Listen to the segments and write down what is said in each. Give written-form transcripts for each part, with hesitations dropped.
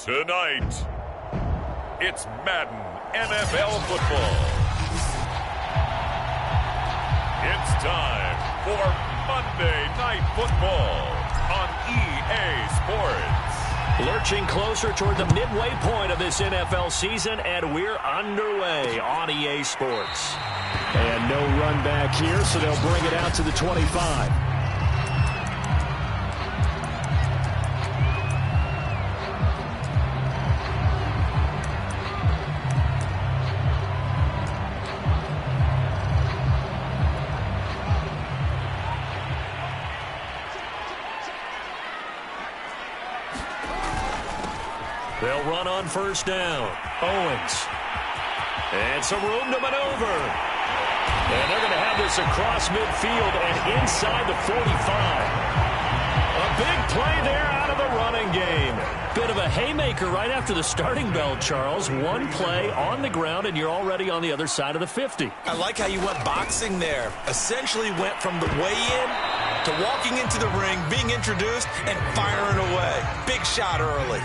Tonight, it's Madden NFL football. It's time for Monday Night Football on EA Sports. Lurching closer toward the midway point of this NFL season, and we're underway on EA Sports. And no run back here, so they'll bring it out to the 25. They'll run on first down. Owens. And some room to maneuver. And they're going to have this across midfield and inside the 45. A big play there out of the running game. Bit of a haymaker right after the starting bell, Charles. One play on the ground, and you're already on the other side of the 50. I like how you went boxing there. Essentially went from the weigh-in to walking into the ring, being introduced, and firing away. Big shot early.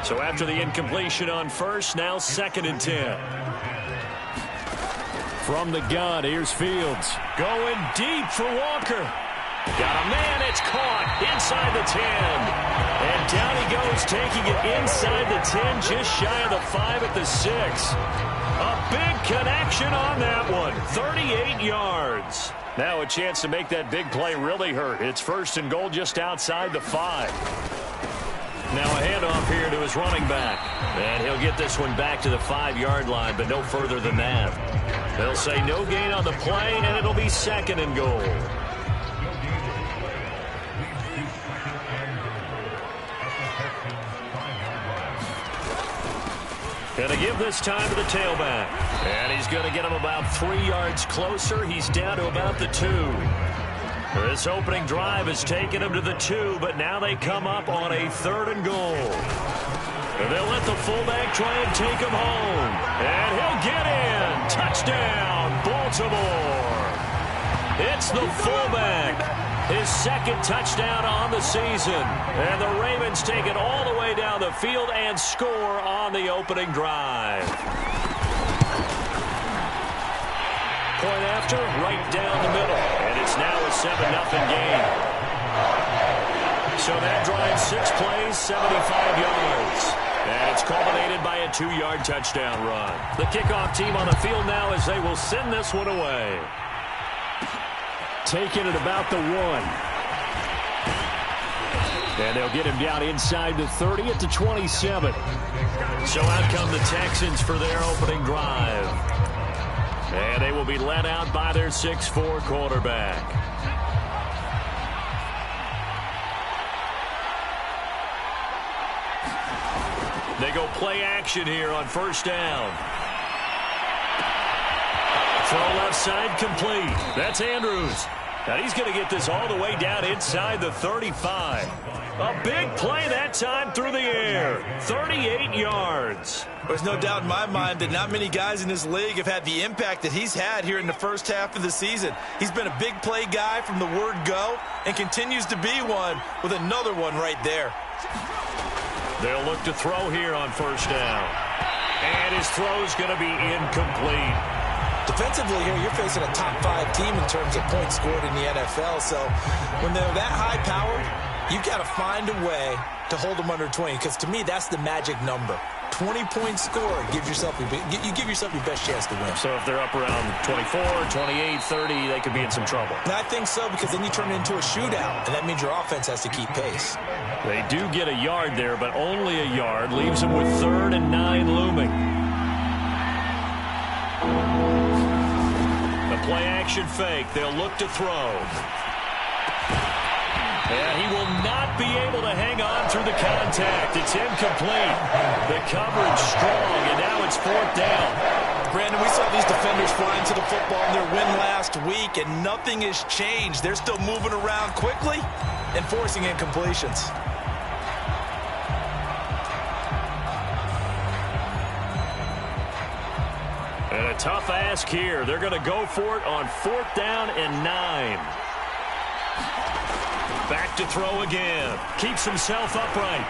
So after the incompletion on first, now 2nd and 10. From the gun, here's Fields. Going deep for Walker. Got a man, it's caught inside the 10. And down he goes, taking it inside the 10, just shy of the 5 at the 6. A big connection on that one, 38 yards. Now a chance to make that big play really hurt. It's 1st and goal just outside the 5. Now a handoff here to his running back. And he'll get this one back to the 5-yard line, but no further than that. They'll say no gain on the play, and it'll be 2nd and goal. Going to give this time to the tailback. And he's going to get him about 3 yards closer. He's down to about the 2. This opening drive has taken him to the 2, but now they come up on a 3rd and goal. And they'll let the fullback try and take him home. And he'll get in. Touchdown, Baltimore. It's the fullback. His 2nd touchdown on the season. And the Ravens take it all the way down the field and score on the opening drive. Point after, right down the middle. And it's now a 7-0 game. So that drive, 6 plays, 75 yards. And it's culminated by a 2-yard touchdown run. The kickoff team on the field now as they will send this one away. Taking it about the 1. And they'll get him down inside the 30 at the 27. So out come the Texans for their opening drive. And they will be led out by their 6'4" quarterback. They go play action here on first down. Throw left side complete. That's Andrews. Now he's going to get this all the way down inside the 35. A big play that time through the air. 38 yards. There's no doubt in my mind that not many guys in this league have had the impact that he's had here in the first half of the season. He's been a big play guy from the word go and continues to be one with another one right there. They'll look to throw here on first down. And his throw's going to be incomplete. Defensively here, you're facing a top 5 team in terms of points scored in the NFL. So when they're that high-powered, you've got to find a way to hold them under 20. Because to me, that's the magic number. 20 points scored gives yourself you give yourself your best chance to win. So if they're up around 24, 28, 30, they could be in some trouble. And I think so, because then you turn it into a shootout, and that means your offense has to keep pace. They do get a yard there, but only a yard. Leaves them with 3rd and 9 looming. The play-action fake. They'll look to throw. And he will not be able to hang on through the contact. It's incomplete. The coverage strong, and now it's 4th down. Brandon, we saw these defenders flying to the football in their win last week, and nothing has changed. They're still moving around quickly and forcing incompletions. And a tough ask here. They're going to go for it on 4th down and 9. Back to throw again. Keeps himself upright.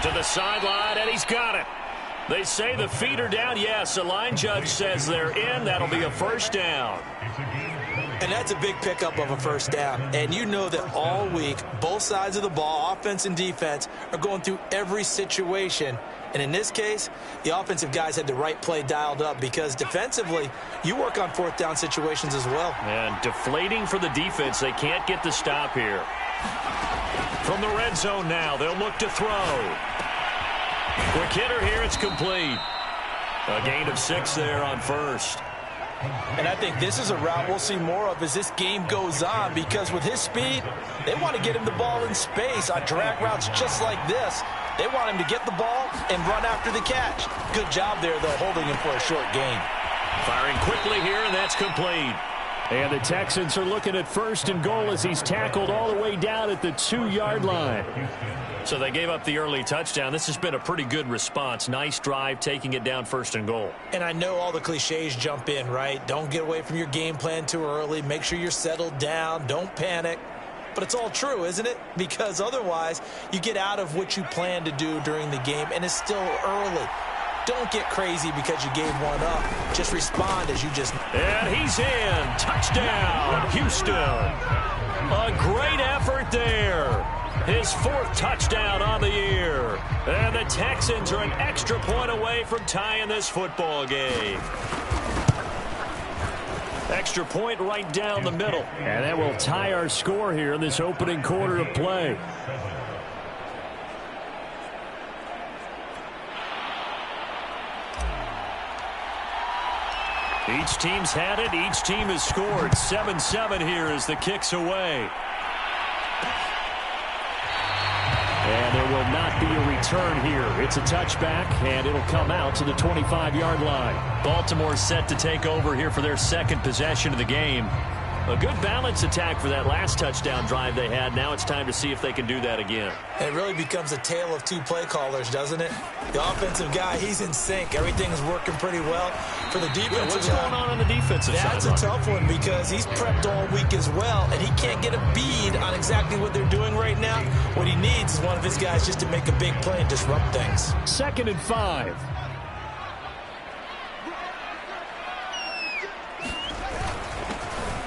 To the sideline, and he's got it. They say the feet are down. Yes, the line judge says they're in. That'll be a first down. And that's a big pickup of a first down. And you know that all week, both sides of the ball, offense and defense, are going through every situation. And in this case, the offensive guys had the right play dialed up because defensively, you work on fourth down situations as well. And deflating for the defense. They can't get the stop here. From the red zone now, they'll look to throw. Quick hitter here, it's complete. A gain of 6 there on first. And I think this is a route we'll see more of as this game goes on because with his speed, they want to get him the ball in space on drag routes just like this. They want him to get the ball and run after the catch. Good job there, though, holding him for a short gain. Firing quickly here, and that's complete. And the Texans are looking at first and goal as he's tackled all the way down at the 2-yard line. So they gave up the early touchdown. This has been a pretty good response. Nice drive, taking it down first and goal. And I know all the cliches jump in, right? Don't get away from your game plan too early. Make sure you're settled down. Don't panic. But it's all true, isn't it? Because otherwise, you get out of what you plan to do during the game, and it's still early. Don't get crazy because you gave one up. Just respond as you just... And he's in. Touchdown, Houston. A great effort there. His 4th touchdown on the year. And the Texans are an extra point away from tying this football game. Extra point right down the middle. And that will tie our score here in this opening quarter of play. Each team's had it. Each team has scored. 7-7 here as the kick's away. And there will not be a return here. It's a touchback, and it'll come out to the 25-yard line. Baltimore set to take over here for their second possession of the game. A good balance attack for that last touchdown drive they had. Now it's time to see if they can do that again. And it really becomes a tale of 2 play callers, doesn't it? The offensive guy, he's in sync. Everything is working pretty well. For the defensive what's going on the defensive side? That's a tough one because he's prepped all week as well, and he can't get a bead on exactly what they're doing right now. What he needs is one of his guys just to make a big play and disrupt things. 2nd and 5.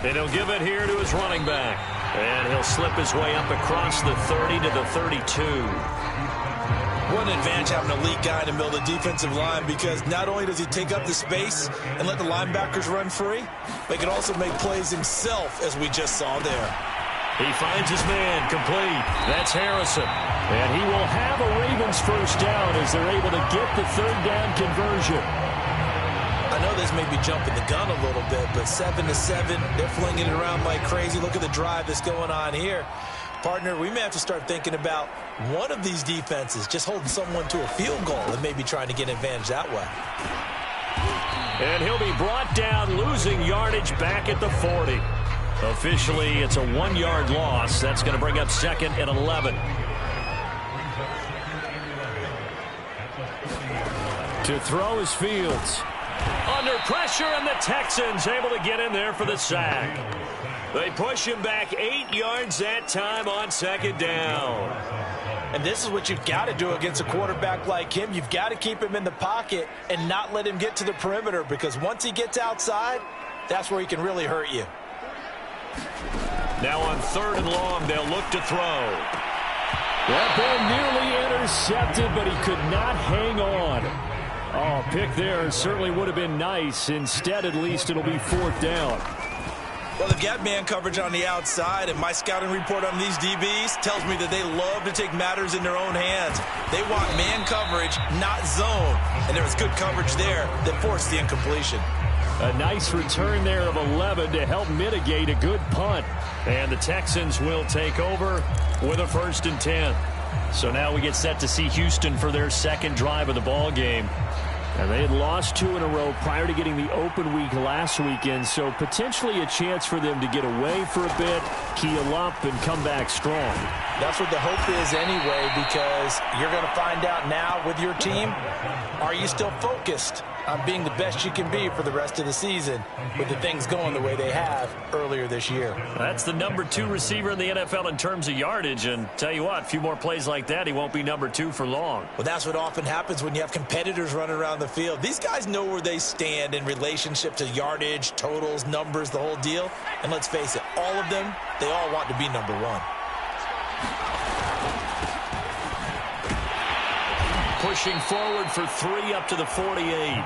And he'll give it here to his running back. And he'll slip his way up across the 30 to the 32. What an advantage having an elite guy in the middle of the defensive line because not only does he take up the space and let the linebackers run free, but he can also make plays himself, as we just saw there. He finds his man complete. That's Harrison. And he will have a Ravens first down as they're able to get the 3rd down conversion. I know this may be jumping the gun a little bit, but 7-7, they're flinging it around like crazy. Look at the drive that's going on here. Partner, we may have to start thinking about one of these defenses just holding someone to a field goal and maybe trying to get an advantage that way. And he'll be brought down, losing yardage back at the 40. Officially, it's a 1-yard loss. That's going to bring up 2nd and 11. To throw is Fields. Under pressure, and the Texans able to get in there for the sack. They push him back 8 yards that time on 2nd down. And this is what you've got to do against a quarterback like him. You've got to keep him in the pocket and not let him get to the perimeter because once he gets outside, that's where he can really hurt you. Now on 3rd and long, they'll look to throw. That ball nearly intercepted, but he could not hang on. Oh, pick there certainly would have been nice. Instead, at least, it'll be 4th down. Well, they've got man coverage on the outside, and my scouting report on these DBs tells me that they love to take matters in their own hands. They want man coverage, not zone. And there was good coverage there that forced the incompletion. A nice return there of 11 to help mitigate a good punt. And the Texans will take over with a 1st and 10. So now we get set to see Houston for their 2nd drive of the ball game. And they had lost 2 in a row prior to getting the open week last weekend, so potentially a chance for them to get away for a bit, keel up, and come back strong. That's what the hope is anyway, because you're going to find out now with your team, are you still focused on being the best you can be for the rest of the season with the things going the way they have earlier this year? That's the number 2 receiver in the NFL in terms of yardage, and tell you what, a few more plays like that, he won't be number 2 for long. Well, that's what often happens when you have competitors running around the field. These guys know where they stand in relationship to yardage, totals, numbers, the whole deal. And let's face it, all of them, they all want to be number 1. Pushing forward for 3 up to the 48.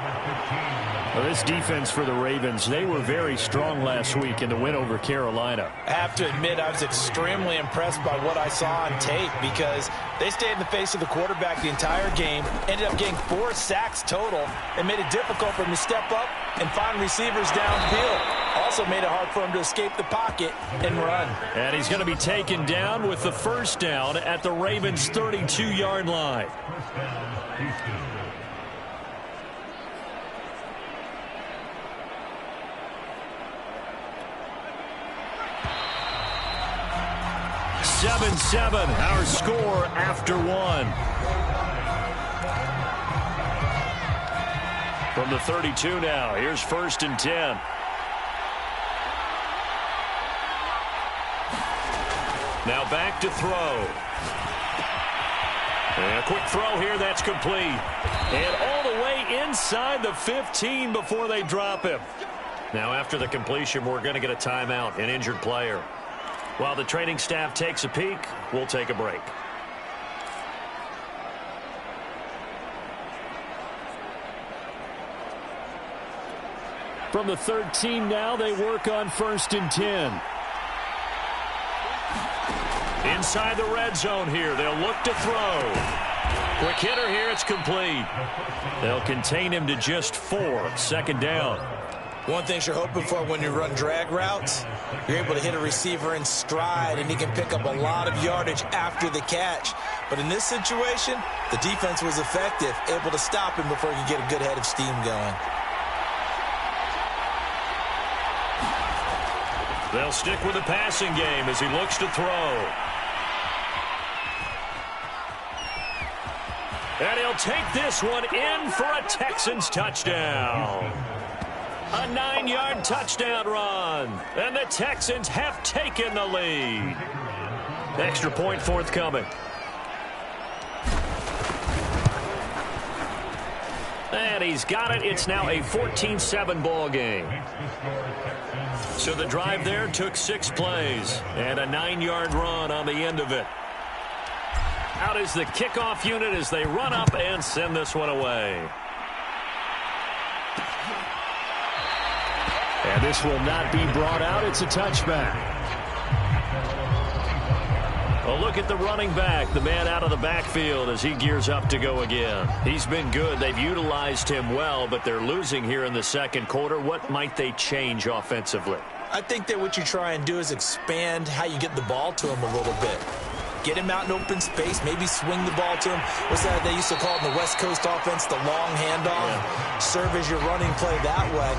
Well, this defense for the Ravens, they were very strong last week in the win over Carolina. I have to admit, I was extremely impressed by what I saw on tape because they stayed in the face of the quarterback the entire game, ended up getting 4 sacks total, and made it difficult for him to step up and find receivers downfield. Also made it hard for him to escape the pocket and run. And he's going to be taken down with the first down at the Ravens' 32-yard line. Seven, our score after 1. From the 32 now, here's 1st and 10. Now back to throw. And a quick throw here, that's complete. And all the way inside the 15 before they drop him. Now after the completion, we're going to get a timeout, an injured player. While the training staff takes a peek, we'll take a break. From the 13 now, they work on 1st and 10. Inside the red zone here, they'll look to throw. Quick hitter here, it's complete. They'll contain him to just 4, 2nd down. One thing you're hoping for when you run drag routes, you're able to hit a receiver in stride, and he can pick up a lot of yardage after the catch. But in this situation, the defense was effective, able to stop him before he could get a good head of steam going. They'll stick with the passing game as he looks to throw. And he'll take this one in for a Texans touchdown. A 9-yard touchdown run. And the Texans have taken the lead. Extra point forthcoming. And he's got it. It's now a 14-7 ball game. So the drive there took 6 plays and a 9-yard run on the end of it. Out is the kickoff unit as they run up and send this one away. And this will not be brought out. It's a touchback. A look at the running back, the man out of the backfield as he gears up to go again. He's been good. They've utilized him well, but they're losing here in the 2nd quarter. What might they change offensively? I think that what you try and do is expand how you get the ball to him a little bit. Get him out in open space, maybe swing the ball to him. What's that they used to call it in the West Coast offense, the long handoff? Yeah. Serve as your running play that way,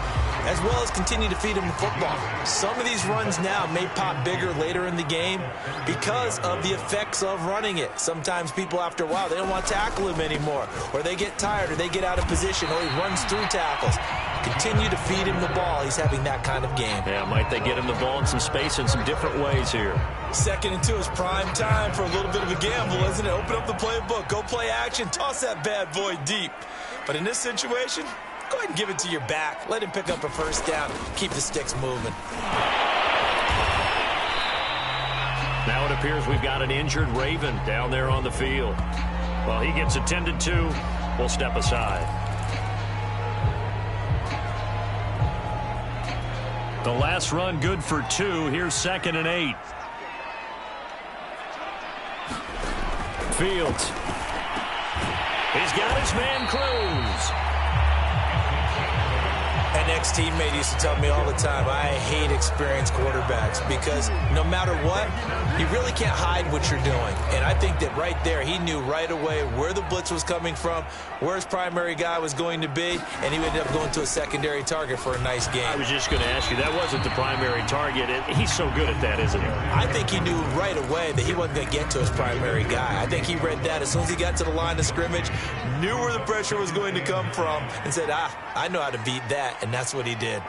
as well as continue to feed him the football. Some of these runs now may pop bigger later in the game because of the effects of running it. Sometimes people, after a while, they don't want to tackle him anymore, or they get tired, or they get out of position, or he runs through tackles. Continue to feed him the ball. He's having that kind of game. Yeah, might they get him the ball in some space in some different ways here. 2nd and 2 is prime time for a little bit of a gamble, isn't it? Open up the playbook, go play action, toss that bad boy deep. But in this situation, go ahead and give it to your back. Let him pick up a 1st down. Keep the sticks moving. Now it appears we've got an injured Raven down there on the field. While he gets attended to, we'll step aside. The last run good for 2. Here's 2nd and 8. Fields. He's got his man Cruz. My next teammate used to tell me all the time, I hate experienced quarterbacks because no matter what, you really can't hide what you're doing. And I think that right there, he knew right away where the blitz was coming from, where his primary guy was going to be, and he ended up going to a secondary target for a nice game. I was just going to ask you, that wasn't the primary target. He's so good at that, isn't he? I think he knew right away that he wasn't going to get to his primary guy. I think he read that as soon as he got to the line of scrimmage, knew where the pressure was going to come from, and said, I know how to beat that, and that's what he did.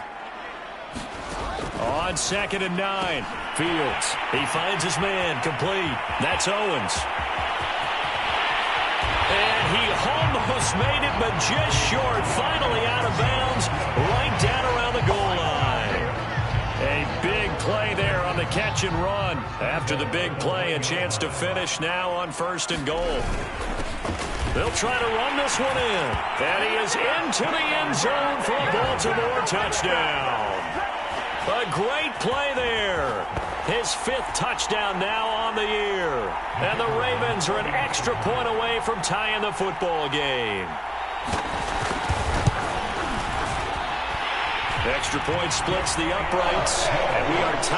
On 2nd and 9, Fields. He finds his man, complete. That's Owens. And he almost made it, but just short. Finally out of bounds, right down around the goal line. A big play there on the catch and run. After the big play, a chance to finish now on 1st and goal. They'll try to run this one in. And he is into the end zone for a Baltimore touchdown. A great play there. His 5th touchdown now on the year. And the Ravens are an extra point away from tying the football game. Extra point splits the uprights. And we are tied.